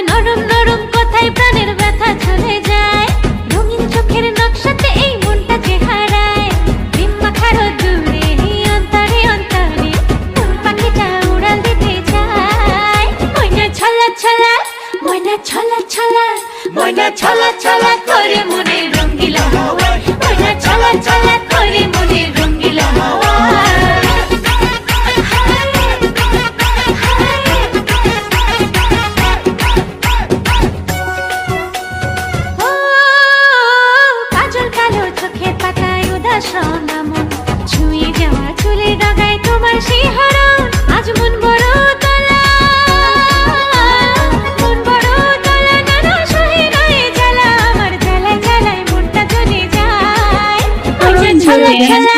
নরম নরম কথায় প্রাণের ব্যথা চলে যায়, রঙিন চোখের নকশাতে এই মনটাকে হারায়। প্রেম মাখারো দূরে অন্তরে অন্তরে মন পাখিটা উড়াল দিতে চায়। ময়না ছলা ছলা, ময়না ছলা ছলা, ময়না ছলা ছলা করে মনে রঙ্গিলা হাওয়ায়, ময়না ছলা ছলা করে মনে রঙ্গিলা হাওয়ায়। ও কাজল কালো চোখের পাতায় উদাস মন, ছুঁয়ে যাওয়া চুলের ডগায় তোমার শিহরণ। আজ মন বড় তলা, মন বড় তলা, নানা সহে রয়ে জ্বালা, আমার জ্বালায় জ্বালায় মনটা জ্বলে যায়। ময়না ছলা ছলা,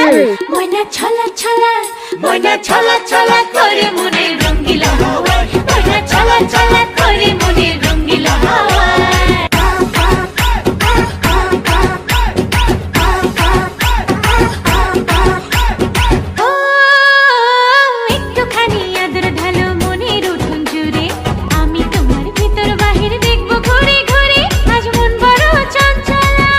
ময়না ছলা ছলা, ময়না ছলা ছলা করে মনে রঙ্গিলা হাওয়ায়, ময়না ছলা ছলা করে মনে রঙ্গিলা হাওয়ায়। ও একটুখানি আদর ঢালো মনের উঠোন জুড়ে, আমি তোমার ভিতর বাহির দেখবো ঘুরে ঘুরে। আজ মন বড় চঞ্চলা,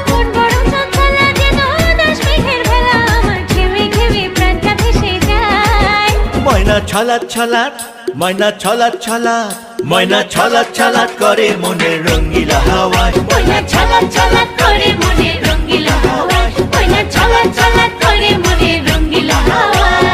মন বড় চঞ্চলা, যেন আকাশ মেঘের ভেলা, আমার ঘেমে ঘেমে প্রাণটা ভেসে যায়। ময়না ছলাৎ ছলাৎ, ময়না ছলাৎ ছলাৎ, ময়না ছলাৎ ছলাৎ করে মনে রঙ্গিলা হাওয়ায়, ময়না ছলা ছলা করে মনে রঙ্গিলা হাওয়ায়, ময়না ছলা ছলা করে মনে রঙ্গিলা হাওয়ায়।